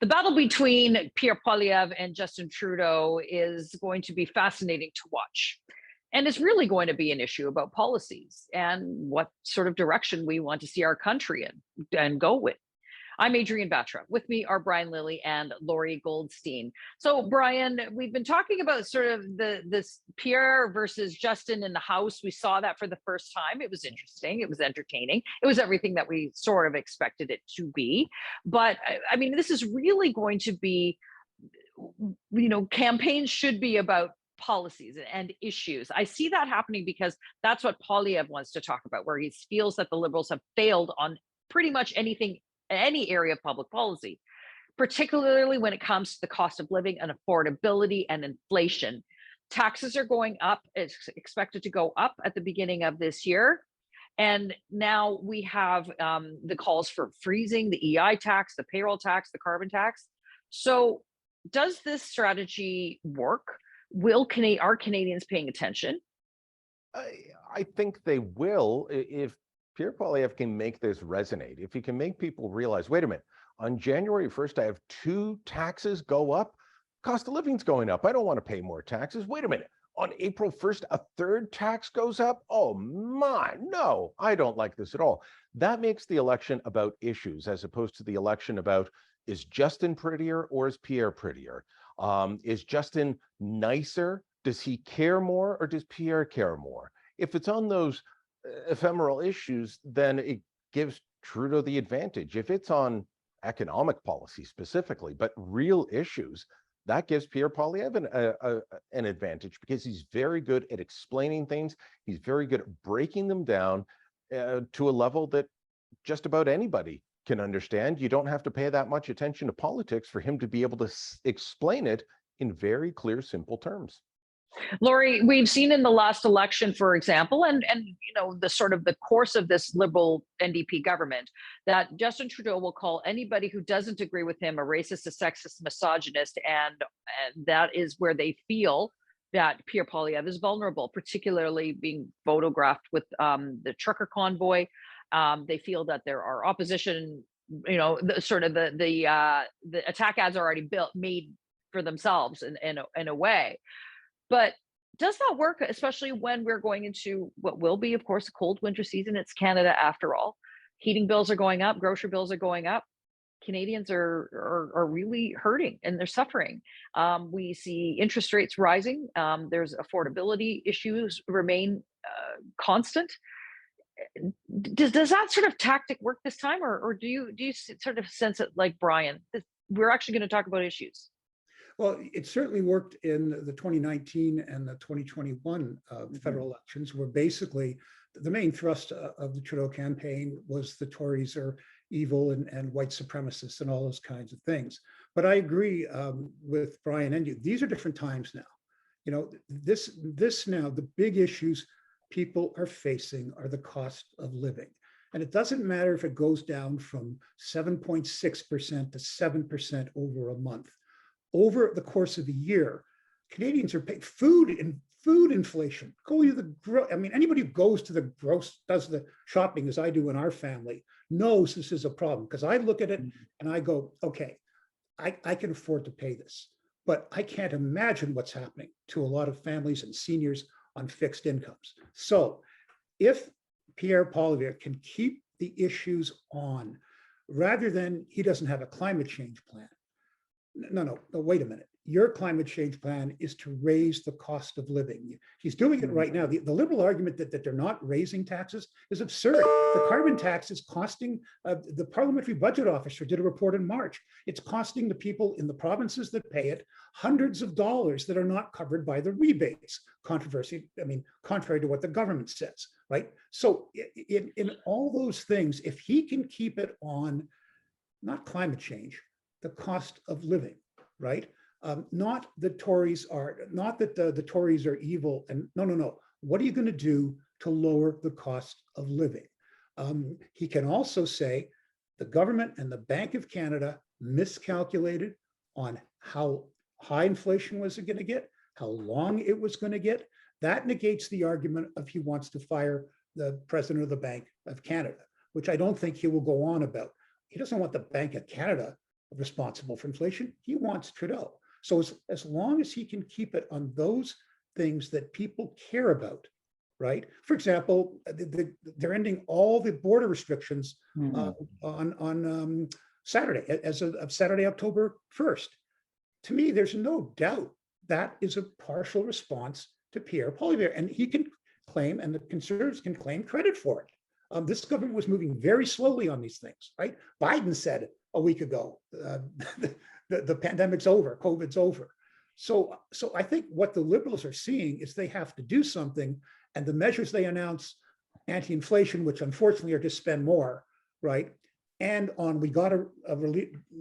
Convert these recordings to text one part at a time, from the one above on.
The battle between Pierre Poilievre and Justin Trudeau is going to be fascinating to watch. And it's really going to be an issue about policies and what sort of direction we want to see our country in and go with. I'm Adrienne Batra. With me are Brian Lilley and Lorrie Goldstein. So, Brian, we've been talking about sort of this Pierre versus Justin in the House. We saw that for the first time. It was interesting. It was entertaining. It was everything that we sort of expected it to be. But I mean, this is really going to be, campaigns should be about policies and issues. I see that happening because that's what Poilievre wants to talk about, where he feels that the Liberals have failed on pretty much anything, any area of public policy, particularly when it comes to the cost of living and affordability and inflation. Taxes are going up. It's expected to go up at the beginning of this year. And now we have the calls for freezing the EI tax, the payroll tax, the carbon tax. So does this strategy work? Are Canadians paying attention? I think they will if Pierre Poilievre can make this resonate. If he can make people realize, wait a minute, on January 1st, I have 2 taxes go up. Cost of living's going up. I don't want to pay more taxes. Wait a minute. On April 1st, a 3rd tax goes up. Oh my, no, I don't like this at all. That makes the election about issues as opposed to the election about, is Justin prettier or is Pierre prettier? Is Justin nicer? Does he care more or does Pierre care more? If it's on those ephemeral issues, then it gives Trudeau the advantage. If it's on economic policy specifically, but real issues, that gives Pierre Poilievre an advantage because he's very good at explaining things. He's very good at breaking them down to a level that just about anybody can understand. You don't have to pay that much attention to politics for him to be able to explain it in very clear, simple terms. Lorrie, we've seen in the last election, for example, and the sort of the course of this Liberal NDP government, that Justin Trudeau will call anybody who doesn't agree with him a racist, a sexist, misogynist, and that is where they feel that Pierre Poilievre is vulnerable, particularly being photographed with the trucker convoy. They feel that there are opposition, the attack ads are already made for themselves in a way. But does that work, especially when we're going into what will be, of course, a cold winter season? It's Canada after all. Heating bills are going up, grocery bills are going up. Canadians are really hurting and they're suffering. We see interest rates rising. There's affordability issues remain constant. Does that sort of tactic work this time, or do you sort of sense it like Brian? We're actually going to talk about issues. Well, it certainly worked in the 2019 and the 2021 federal elections, where basically the main thrust of the Trudeau campaign was the Tories are evil and white supremacists and all those kinds of things. But I agree with Brian and you. These are different times now. This now, the big issues people are facing are the cost of living. And it doesn't matter if it goes down from 7.6% to 7% over a month. Over the course of a year, Canadians are paying food inflation. Anybody who goes to the does the shopping as I do in our family knows this is a problem, because I look at it and I go, okay, I can afford to pay this, but I can't imagine what's happening to a lot of families and seniors on fixed incomes. So if Pierre Poilievre can keep the issues on, rather than he doesn't have a climate change plan. No, wait a minute. Your climate change plan is to raise the cost of living. He's doing it right now. The Liberal argument that they're not raising taxes is absurd. The carbon tax is costing, the Parliamentary Budget Officer did a report in March. It's costing the people in the provinces that pay it hundreds of dollars that are not covered by the rebates. Contrary to what the government says, right? So in all those things, if he can keep it on, not climate change, the cost of living, right? Not that the Tories are evil, and no. What are you going to do to lower the cost of living? He can also say the government and the Bank of Canada miscalculated on how high inflation was going to get, how long it was going to get. That negates the argument of he wants to fire the president of the Bank of Canada, which I don't think he will go on about. He doesn't want the Bank of Canada responsible for inflation. He wants Trudeau. So as long as he can keep it on those things that people care about, right? For example, they're ending all the border restrictions on Saturday, as of Saturday, October 1st. To me, there's no doubt that is a partial response to Pierre Poilievre, and he can claim, and the Conservatives can claim credit for it. This government was moving very slowly on these things, right? Biden said a week ago, the pandemic's over, COVID's over. So I think what the Liberals are seeing is they have to do something, and the measures they announce, anti-inflation, which unfortunately are to spend more, right? And on we got to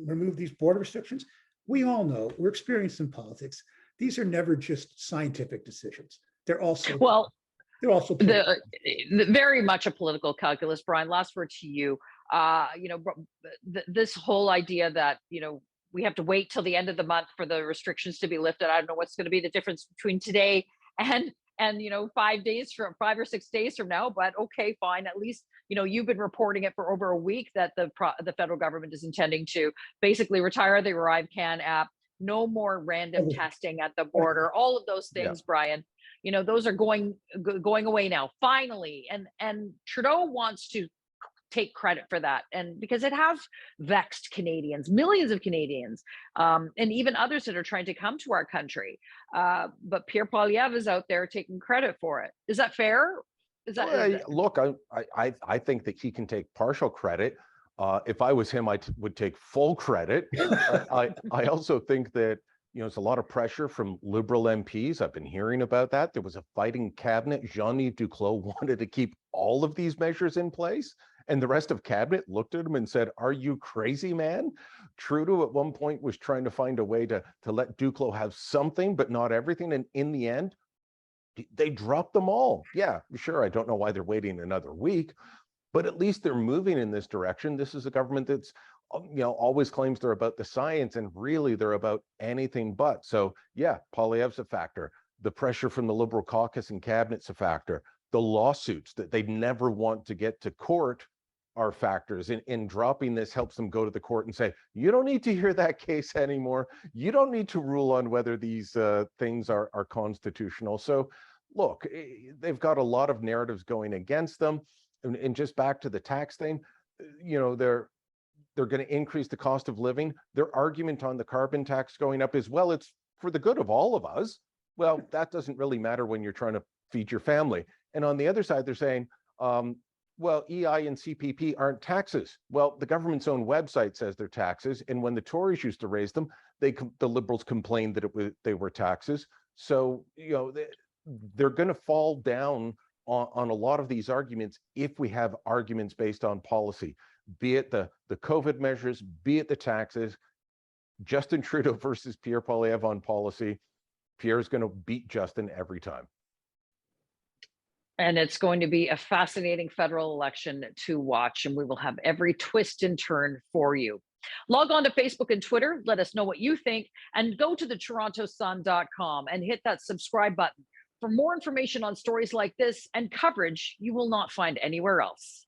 remove these border restrictions. We all know, we're experienced in politics. These are never just scientific decisions. They're also very much a political calculus. Brian, last word to you. This whole idea that, we have to wait till the end of the month for the restrictions to be lifted. I don't know what's going to be the difference between today and 5 or 6 days from now, but okay, fine. At least, you've been reporting it for over a week that the federal government is intending to basically retire the ArriveCan app, no more random testing at the border, all of those things, Brian, those are going away now, finally. And Trudeau wants to take credit for that, and because it has vexed Canadians, millions of Canadians, and even others that are trying to come to our country. But Pierre Poilievre is out there taking credit for it. Is that fair? Look, I think that he can take partial credit. If I was him, I would take full credit. I also think that it's a lot of pressure from Liberal MPs. I've been hearing about that. There was a fighting cabinet. Jean-Yves Duclos wanted to keep all of these measures in place. And the rest of cabinet looked at him and said, "Are you crazy, man?" Trudeau at one point was trying to find a way to let Duclos have something, but not everything. And in the end, they dropped them all. Yeah, sure. I don't know why they're waiting another week, but at least they're moving in this direction. This is a government that's, always claims they're about the science, and really they're about anything but. So yeah, Poilievre's a factor. The pressure from the Liberal caucus and cabinet's a factor. The lawsuits that they never want to get to court are factors. In dropping this helps them go to the court and say, you don't need to hear that case anymore. You don't need to rule on whether these things are constitutional. So look, they've got a lot of narratives going against them. And just back to the tax thing, they're going to increase the cost of living. Their argument on the carbon tax going up is, well, it's for the good of all of us. Well, that doesn't really matter when you're trying to feed your family. And on the other side, they're saying, well, EI and CPP aren't taxes. Well, the government's own website says they're taxes. And when the Tories used to raise them, the Liberals complained that they were taxes. So, they're going to fall down on a lot of these arguments if we have arguments based on policy, be it the COVID measures, be it the taxes. Justin Trudeau versus Pierre Poilievre on policy. Pierre's going to beat Justin every time. And it's going to be a fascinating federal election to watch, and we will have every twist and turn for you. Log on to Facebook and Twitter. Let us know what you think, and go to the TorontoSun.com and hit that subscribe button for more information on stories like this and coverage you will not find anywhere else.